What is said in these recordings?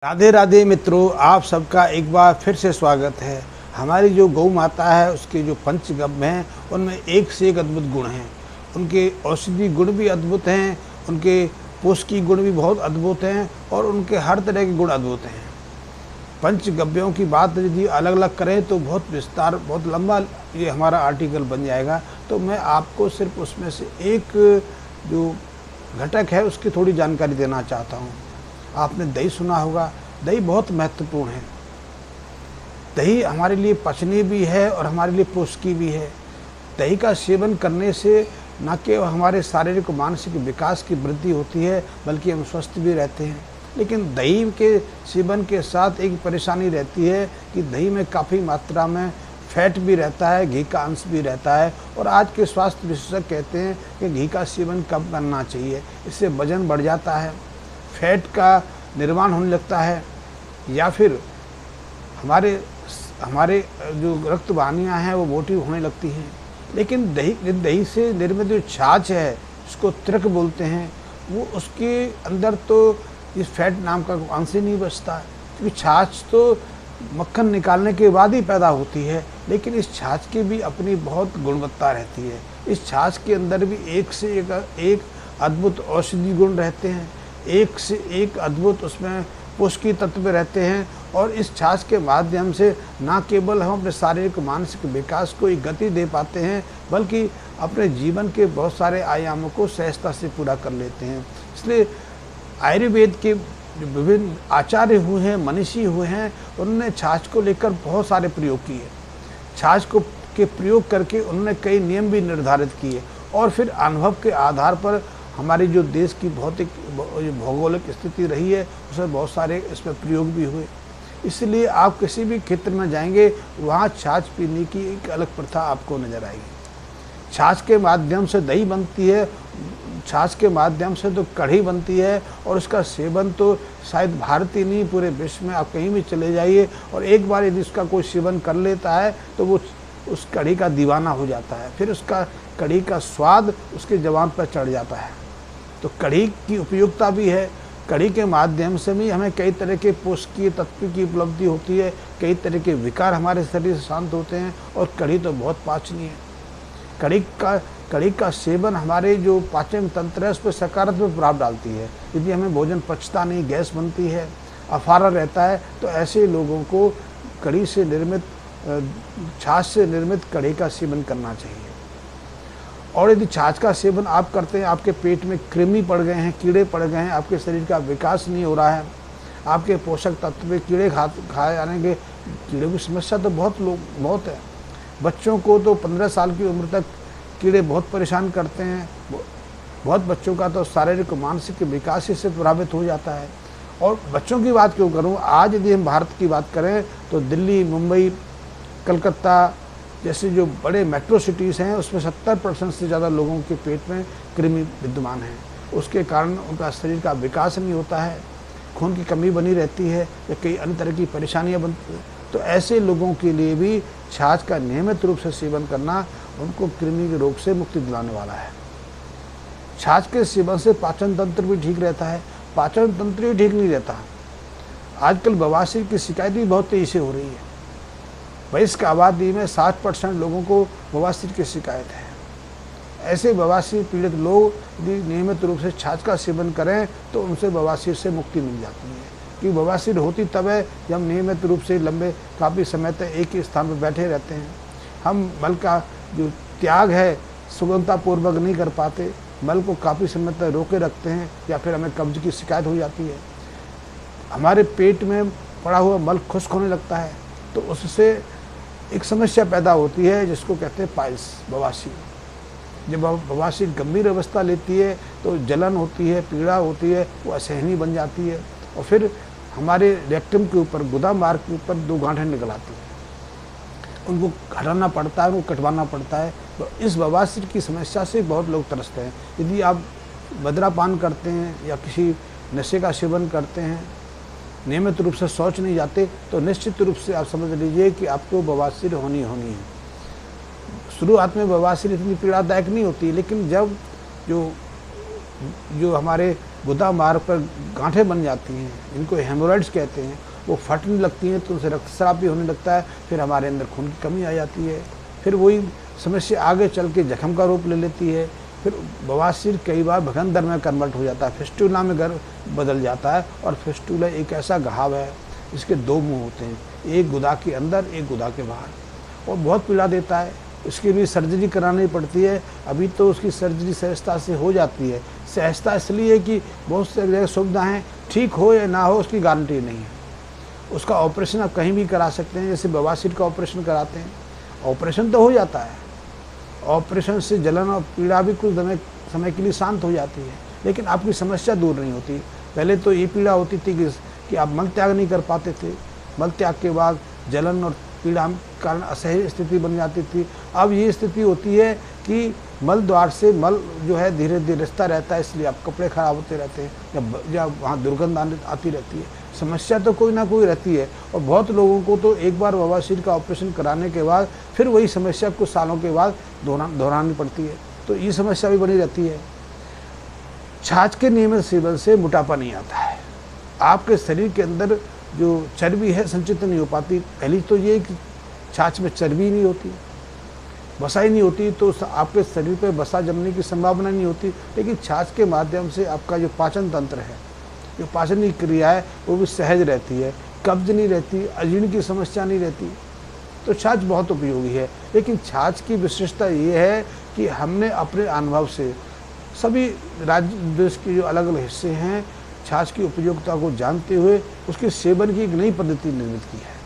राधे राधे मित्रों, आप सबका एक बार फिर से स्वागत है। हमारी जो गौ माता है उसके जो पंचगव्य हैं उनमें एक से एक अद्भुत गुण हैं। उनके औषधि गुण भी अद्भुत हैं, उनके पोषकी गुण भी बहुत अद्भुत हैं और उनके हर तरह के गुण अद्भुत हैं। पंचगव्यों की बात यदि अलग अलग करें तो बहुत विस्तार, बहुत लंबा ये हमारा आर्टिकल बन जाएगा। तो मैं आपको सिर्फ उसमें से एक जो घटक है उसकी थोड़ी जानकारी देना चाहता हूँ। आपने दही सुना होगा। दही बहुत महत्वपूर्ण है। दही हमारे लिए पचनीय भी है और हमारे लिए पोषकी भी है। दही का सेवन करने से न केवल हमारे शारीरिक और मानसिक विकास की वृद्धि होती है बल्कि हम स्वस्थ भी रहते हैं। लेकिन दही के सेवन के साथ एक परेशानी रहती है कि दही में काफ़ी मात्रा में फैट भी रहता है, घी का अंश भी रहता है। और आज के स्वास्थ्य विशेषज्ञ कहते हैं कि घी का सेवन कम करना चाहिए, इससे वजन बढ़ जाता है, फैट का निर्माण होने लगता है या फिर हमारे जो रक्त वाहिनियाँ हैं वो मोटी होने लगती हैं। लेकिन दही से निर्मित जो छाछ है, उसको त्रिक बोलते हैं, वो उसके अंदर तो इस फैट नाम का अंश ही नहीं बचता, क्योंकि छाछ तो मक्खन निकालने के बाद ही पैदा होती है। लेकिन इस छाछ की भी अपनी बहुत गुणवत्ता रहती है। इस छाछ के अंदर भी एक से एक अद्भुत औषधि गुण रहते हैं, एक से एक अद्भुत उसमें पोषकी तत्व रहते हैं। और इस छाछ के माध्यम से न केवल हम अपने शारीरिक मानसिक विकास को एक गति दे पाते हैं बल्कि अपने जीवन के बहुत सारे आयामों को सहजता से पूरा कर लेते हैं। इसलिए आयुर्वेद के जो विभिन्न आचार्य हुए हैं, मनीषी हुए हैं, उन्होंने छाछ को लेकर बहुत सारे प्रयोग किए। छाछ के प्रयोग करके उन्होंने कई नियम भी निर्धारित किए और फिर अनुभव के आधार पर हमारी जो देश की भौगोलिक स्थिति रही है उसमें बहुत सारे इसमें प्रयोग भी हुए। इसलिए आप किसी भी क्षेत्र में जाएंगे वहाँ छाछ पीने की एक अलग प्रथा आपको नज़र आएगी। छाछ के माध्यम से दही बनती है, छाछ के माध्यम से तो कढ़ी बनती है और उसका सेवन तो शायद भारत ही नहीं पूरे विश्व में आप कहीं भी चले जाइए और एक बार यदि उसका कोई सेवन कर लेता है तो वो उस कढ़ी का दीवाना हो जाता है, फिर उसका कढ़ी का स्वाद उसके ज़बान पर चढ़ जाता है। तो कढ़ी की उपयोगिता भी है। कढ़ी के माध्यम से भी हमें कई तरह के पोषकीय तत्व की उपलब्धि होती है, कई तरह के विकार हमारे शरीर से शांत होते हैं और कढ़ी तो बहुत पाचनीय है। कढ़ी का सेवन हमारे जो पाचन तंत्र है उस पर सकारात्मक प्रभाव डालती है। यदि हमें भोजन पचता नहीं, गैस बनती है, अफारा रहता है, तो ऐसे लोगों को कढ़ी से निर्मित छाछ से निर्मित कढ़ी का सेवन करना चाहिए। और यदि छाछ का सेवन आप करते हैं, आपके पेट में कृमि पड़ गए हैं, कीड़े पड़ गए हैं, आपके शरीर का विकास नहीं हो रहा है, आपके पोषक तत्व में कीड़े खाए जाने के, कीड़ों की समस्या तो बहुत है। बच्चों को तो 15 साल की उम्र तक कीड़े बहुत परेशान करते हैं। बहुत बच्चों का तो शारीरिक मानसिक विकास से प्रभावित हो जाता है। और बच्चों की बात क्यों करूँ, आज यदि हम भारत की बात करें तो दिल्ली, मुंबई, कलकत्ता जैसे जो बड़े मेट्रो सिटीज़ हैं उसमें 70% से ज़्यादा लोगों के पेट में कृमि विद्यमान है। उसके कारण उनका शरीर का विकास नहीं होता है, खून की कमी बनी रहती है या कई अन्य तरह की परेशानियां बनती हैं। तो ऐसे लोगों के लिए भी छाछ का नियमित रूप से सेवन करना उनको कृमि के रोग से मुक्ति दिलाने वाला है। छाछ के सेवन से पाचन तंत्र भी ठीक रहता है। पाचन तंत्र ही ठीक नहीं रहता, आजकल बवासीर की शिकायत भी बहुत तेजी से हो रही है। वयस्क आबादी में 60% लोगों को बवासीर की शिकायत है। ऐसे बवासीर पीड़ित लोग यदि नियमित रूप से छाछ का सेवन करें तो उनसे बवासीर से मुक्ति मिल जाती है। कि बवासीर होती तब है जब हम नियमित रूप से काफ़ी समय तक एक ही स्थान पर बैठे रहते हैं। हम मल का जो त्याग है सुगमतापूर्वक नहीं कर पाते, मल को काफ़ी समय तक रोके रखते हैं या फिर हमें कब्ज की शिकायत हो जाती है। हमारे पेट में पड़ा हुआ मल खुश्क होने लगता है, तो उससे एक समस्या पैदा होती है जिसको कहते हैं पाइल्स, बवासीर। जब बवासीर गंभीर अवस्था लेती है तो जलन होती है, पीड़ा होती है, वो असहनीय बन जाती है और फिर हमारे रेक्टम के ऊपर, गुदा मार्ग के ऊपर 2 गांठें निकल आती हैं। उनको हटाना पड़ता है, उनको कटवाना पड़ता है। तो इस बवासीर की समस्या से बहुत लोग त्रस्त हैं। यदि आप मदिरापान करते हैं या किसी नशे का सेवन करते हैं, नियमित रूप से शौच नहीं जाते, तो निश्चित रूप से आप समझ लीजिए कि आपको बवासीर होनी है। शुरुआत में बवासीर इतनी पीड़ादायक नहीं होती, लेकिन जब जो हमारे गुदा मार्ग पर गांठें बन जाती हैं, इनको हेमोरॉइड्स कहते हैं, वो फटने लगती हैं तो उनसे रक्तस्राव भी होने लगता है, फिर हमारे अंदर खून की कमी आ जाती है, फिर वही समस्या आगे चल के जख्म का रूप ले लेती है, फिर बवासीर कई बार भगंदर में कन्वर्ट हो जाता है, फिस्टुला में बदल जाता है। और फिस्टुला एक ऐसा घाव है इसके दो मुंह होते हैं, एक गुदा के अंदर, एक गुदा के बाहर, और बहुत पीड़ा देता है। इसके लिए सर्जरी करानी पड़ती है। अभी तो उसकी सर्जरी सहजता से हो जाती है। सहजता इसलिए कि बहुत सारी जगह सुविधाएँ, ठीक हो या ना हो उसकी गारंटी नहीं है। उसका ऑपरेशन आप कहीं भी करा सकते हैं, जैसे बवासीर का ऑपरेशन कराते हैं, ऑपरेशन तो हो जाता है, ऑपरेशन से जलन और पीड़ा भी कुछ समय के लिए शांत हो जाती है, लेकिन आपकी समस्या दूर नहीं होती। पहले तो ये पीड़ा होती थी कि आप मल त्याग नहीं कर पाते थे, मल त्याग के बाद जलन और पीड़ा के कारण असह्य स्थिति बन जाती थी। अब ये स्थिति होती है कि मल द्वार से मल जो है धीरे धीरे रिश्ता रहता है, इसलिए आप कपड़े खराब होते रहते हैं या वहाँ दुर्गंध आती रहती है। समस्या तो कोई ना कोई रहती है, और बहुत लोगों को तो एक बार बवासीर का ऑपरेशन कराने के बाद फिर वही समस्या कुछ सालों के बाद दोहरानी पड़ती है, तो ये समस्या भी बनी रहती है। छाछ के नियमित सेवन से मोटापा नहीं आता है। आपके शरीर के अंदर जो चर्बी है संचित नहीं हो पाती। पहली तो ये कि छाछ में चर्बी नहीं होती, वसा ही नहीं होती, तो आपके शरीर पे वसा जमने की संभावना नहीं होती। लेकिन छाछ के माध्यम से आपका जो पाचन तंत्र है, जो पाचन की क्रिया है, वो भी सहज रहती है, कब्ज नहीं रहती, अजीर्ण की समस्या नहीं रहती। तो छाछ बहुत उपयोगी है। लेकिन छाछ की विशेषता ये है कि हमने अपने अनुभव से सभी राज्य देश के जो अलग अलग हिस्से हैं, छाछ की उपयोगिता को जानते हुए उसके सेवन की एक नई पद्धति निर्मित की है।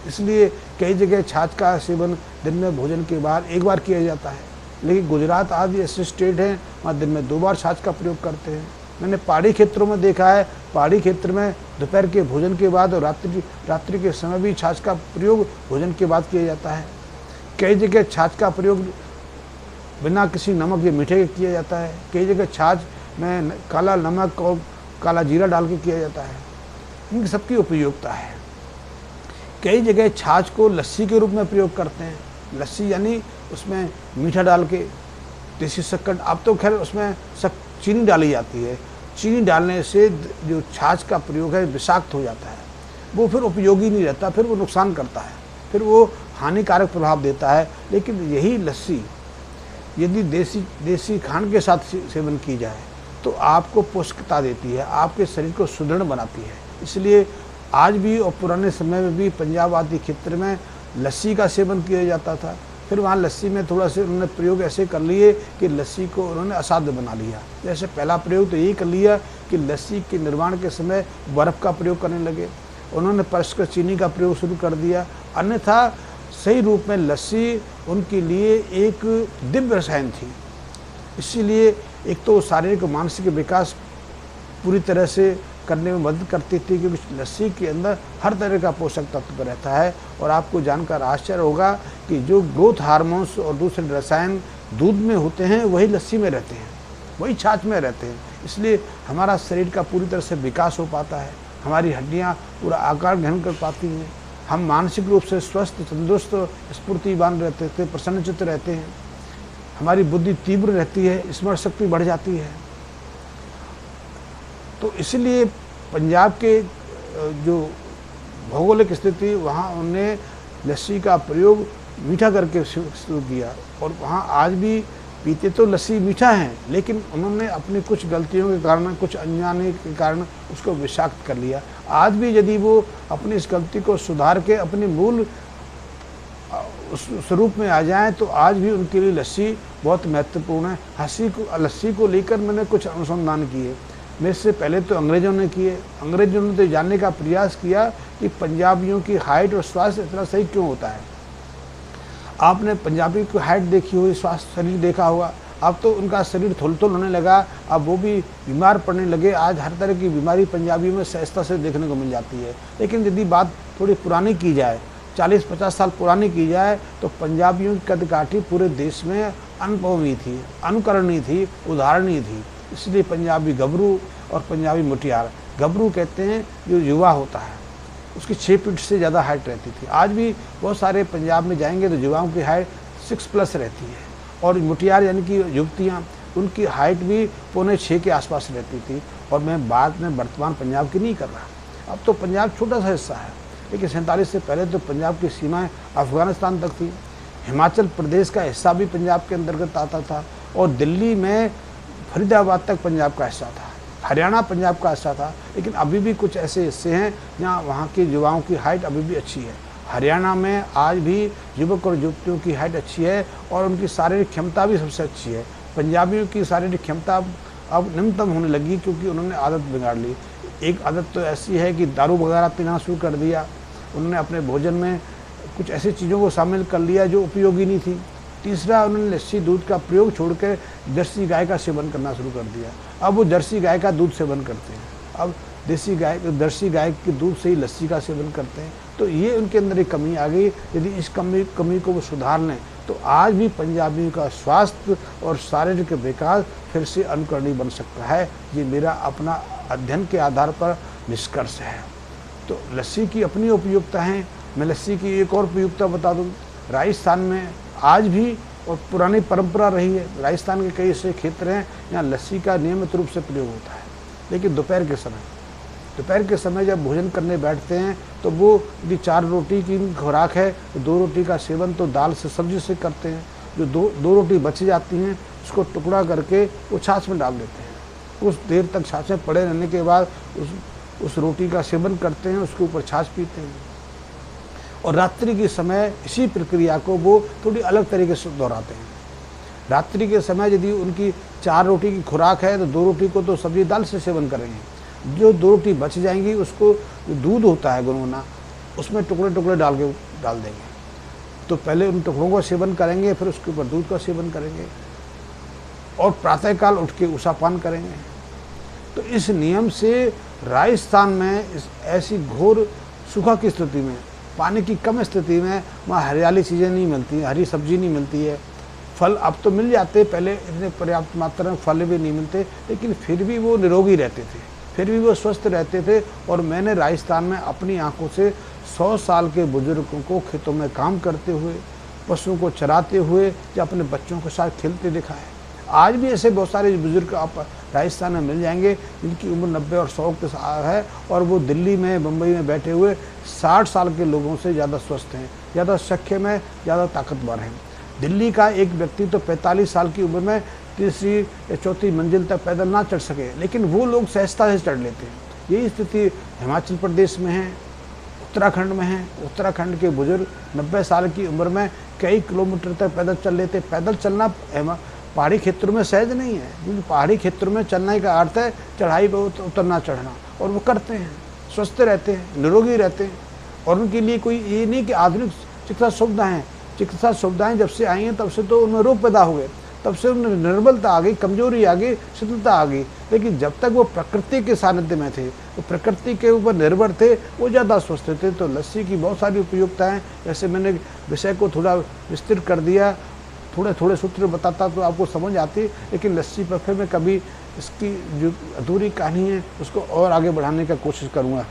इसलिए कई जगह छाछ का सेवन दिन में भोजन के बाद एक बार किया जाता है, लेकिन गुजरात आदि ऐसे स्टेट हैं वहाँ दिन में 2 बार छाछ का प्रयोग करते हैं। मैंने पहाड़ी क्षेत्रों में देखा है, पहाड़ी क्षेत्र में दोपहर के भोजन के बाद और रात्रि के समय भी छाछ का प्रयोग भोजन के बाद किया जाता है। कई जगह छाछ का प्रयोग बिना किसी नमक या मीठे के किया जाता है। कई जगह छाछ में काला नमक और काला जीरा डाल के किया जाता है। इन सबकी उपयोगिता है। कई जगह छाछ को लस्सी के रूप में प्रयोग करते हैं। लस्सी यानी उसमें मीठा डाल के, देसी शक्कर, अब तो खैर उसमें चीनी डाली जाती है। चीनी डालने से जो छाछ का प्रयोग है विषाक्त हो जाता है, वो फिर उपयोगी नहीं रहता, फिर वो नुकसान करता है, फिर वो हानिकारक प्रभाव देता है। लेकिन यही लस्सी यदि देसी खांड के साथ सेवन की जाए तो आपको पोषकता देती है, आपके शरीर को सुदृढ़ बनाती है। इसलिए आज भी और पुराने समय में भी पंजाब आदि क्षेत्र में लस्सी का सेवन किया जाता था। फिर वहाँ लस्सी में थोड़ा से उन्होंने प्रयोग ऐसे कर लिए कि लस्सी को उन्होंने असाध्य बना लिया। जैसे पहला प्रयोग तो यही कर लिया कि लस्सी के निर्माण के समय बर्फ़ का प्रयोग करने लगे, उन्होंने परस्पर चीनी का प्रयोग शुरू कर दिया। अन्यथा सही रूप में लस्सी उनके लिए एक दिव्य रसायन थी। इसीलिए एक तो शारीरिक और मानसिक विकास पूरी तरह से करने में मदद करती थी, क्योंकि लस्सी के अंदर हर तरह का पोषक तत्व रहता है। और आपको जानकर आश्चर्य होगा कि जो ग्रोथ हार्मोन्स और दूसरे रसायन दूध में होते हैं वही लस्सी में रहते हैं, वही छाछ में रहते हैं। इसलिए हमारा शरीर का पूरी तरह से विकास हो पाता है, हमारी हड्डियाँ पूरा आकार ग्रहण कर पाती हैं, हम मानसिक रूप से स्वस्थ, तंदुरुस्त, स्फूर्तिवान रहते थे, प्रसन्नचित्त रहते हैं, हमारी बुद्धि तीव्र रहती है, स्मरण शक्ति बढ़ जाती है। तो इसलिए पंजाब के जो भौगोलिक स्थिति, वहाँ उन्होंने लस्सी का प्रयोग मीठा करके शुरू किया। और वहाँ आज भी पीते तो लस्सी मीठा है, लेकिन उन्होंने अपनी कुछ गलतियों के कारण, कुछ अनजाने के कारण उसको विषाक्त कर लिया। आज भी यदि वो अपनी इस गलती को सुधार के अपने मूल उस स्वरूप में आ जाएं तो आज भी उनके लिए लस्सी बहुत महत्वपूर्ण है। लस्सी को लेकर मैंने कुछ अनुसंधान किए। मेरे से पहले तो अंग्रेज़ों ने किए। अंग्रेज़ों ने तो जानने का प्रयास किया कि पंजाबियों की हाइट और स्वास्थ्य इतना सही क्यों होता है। आपने पंजाबी की हाइट देखी होगी, स्वास्थ्य शरीर देखा होगा। अब तो उनका शरीर थोल होने लगा, अब वो भी बीमार पड़ने लगे। आज हर तरह की बीमारी पंजाबियों में सहजता से देखने को मिल जाती है। लेकिन यदि बात थोड़ी पुरानी की जाए, 40-50 साल पुरानी की जाए, तो पंजाबियों की कदकाठी पूरे देश में अनुभवी थी, अनुकरणीय थी, उदाहरणीय थी। इसलिए पंजाबी गबरू और पंजाबी मुटियार, गबरू कहते हैं जो युवा होता है, उसकी 6 फीट से ज़्यादा हाइट रहती थी। आज भी बहुत सारे पंजाब में जाएंगे तो युवाओं की हाइट 6+ रहती है। और मुटियार यानी कि युवतियाँ उनकी हाइट भी 5.25 के आसपास रहती थी। और मैं बात में वर्तमान पंजाब की नहीं कर रहा, अब तो पंजाब छोटा सा हिस्सा है, लेकिन 47 से पहले तो पंजाब की सीमाएं अफगानिस्तान तक थी। हिमाचल प्रदेश का हिस्सा भी पंजाब के अंतर्गत आता था, और दिल्ली में फरीदाबाद तक पंजाब का हिस्सा था, हरियाणा पंजाब का हिस्सा था। लेकिन अभी भी कुछ ऐसे हिस्से हैं जहाँ वहाँ के युवाओं की हाइट अभी भी अच्छी है। हरियाणा में आज भी युवक और युवतियों की हाइट अच्छी है और उनकी शारीरिक क्षमता भी सबसे अच्छी है। पंजाबियों की शारीरिक क्षमता अब न्यूनतम होने लगी, क्योंकि उन्होंने आदत बिगाड़ ली। एक आदत तो ऐसी है कि दारू वगैरह पीना शुरू कर दिया, उन्होंने अपने भोजन में कुछ ऐसी चीज़ों को शामिल कर लिया जो उपयोगी नहीं थी। तीसरा, उन्होंने लस्सी दूध का प्रयोग छोड़कर जर्सी गाय का सेवन करना शुरू कर दिया। अब वो जर्सी गाय का दूध सेवन करते हैं, अब जर्सी गाय के दूध से ही लस्सी का सेवन करते हैं। तो ये उनके अंदर एक कमी आ गई। यदि इस कमी को वो सुधार लें तो आज भी पंजाबियों का स्वास्थ्य और शारीरिक विकास फिर से अनुकरणीय बन सकता है। ये मेरा अपना अध्ययन के आधार पर निष्कर्ष है। तो लस्सी की अपनी उपयोगिता है। मैं लस्सी की एक और उपयोगिता बता दूं, राजस्थान में आज भी और पुरानी परंपरा रही है, राजस्थान के कई ऐसे क्षेत्र हैं जहाँ लस्सी का नियमित रूप से प्रयोग होता है। लेकिन दोपहर के समय जब भोजन करने बैठते हैं तो वो यदि 4 रोटी की खुराक है तो 2 रोटी का सेवन तो दाल से सब्जी से करते हैं। जो दो रोटी बच जाती हैं उसको टुकड़ा करके वो छाछ में डाल देते हैं, कुछ देर तक छाछ में पड़े रहने के बाद उस रोटी का सेवन करते हैं, उसके ऊपर छाछ पीते हैं। और रात्रि के समय इसी प्रक्रिया को वो थोड़ी अलग तरीके से दोहराते हैं। रात्रि के समय यदि उनकी 4 रोटी की खुराक है तो 2 रोटी को तो सब्जी दाल से सेवन करेंगे। जो 2 रोटी बच जाएंगी उसको दूध होता है गुनगुना, उसमें टुकड़े डाल देंगे। तो पहले उन टुकड़ों का सेवन करेंगे, फिर उसके ऊपर दूध का सेवन करेंगे और प्रातःकाल उठ के उषापान करेंगे। तो इस नियम से राजस्थान में ऐसी घोर सूखा की स्थिति में, पानी की कम स्थिति में, वहाँ हरियाली चीज़ें नहीं मिलती, हरी सब्जी नहीं मिलती है। फल अब तो मिल जाते, पहले इतने पर्याप्त मात्रा में फल भी नहीं मिलते, लेकिन फिर भी वो निरोगी रहते थे, फिर भी वो स्वस्थ रहते थे। और मैंने राजस्थान में अपनी आंखों से 100 साल के बुजुर्गों को खेतों में काम करते हुए, पशुओं को चराते हुए या अपने बच्चों के साथ खेलते देखा है। आज भी ऐसे बहुत सारे बुजुर्ग आप राजस्थान में मिल जाएंगे जिनकी उम्र 90 और 100 के साथ है, और वो दिल्ली में, मुंबई में बैठे हुए 60 साल के लोगों से ज़्यादा स्वस्थ हैं, ज़्यादा सक्षम है, ज़्यादा ताकतवर हैं। दिल्ली का एक व्यक्ति तो 45 साल की उम्र में 3री या 4थी मंजिल तक पैदल ना चढ़ सके, लेकिन वो लोग सहजता से चढ़ लेते हैं। यही स्थिति हिमाचल प्रदेश में है, उत्तराखंड में है। उत्तराखंड के बुजुर्ग 90 साल की उम्र में कई किलोमीटर तक पैदल चल लेते। पैदल चलना पहाड़ी क्षेत्रों में सहज नहीं है, क्योंकि पहाड़ी क्षेत्रों में चलने का अर्थ है चढ़ाई पर उतरना चढ़ना, और वो करते हैं, स्वस्थ रहते हैं, निरोगी रहते हैं। और उनके लिए कोई ये नहीं कि आधुनिक चिकित्सा सुविधाएं जब से आई हैं तब से तो उनमें रोग पैदा हो गए, तब से उनमें निर्बलता आ गई, कमजोरी आ गई, शिथिलता आ गई। लेकिन जब तक वो प्रकृति के सानिध्य में थे, वो प्रकृति के ऊपर निर्भर थे, वो ज़्यादा स्वस्थ थे। तो लस्सी की बहुत सारी उपयोगिताएँ, जैसे मैंने विषय को थोड़ा विस्तृत कर दिया, थोड़े सूत्र बताता तो आपको समझ आती, लेकिन लस्सी पर फिर मैं कभी इसकी जो अधूरी कहानी है उसको और आगे बढ़ाने का कोशिश करूँगा।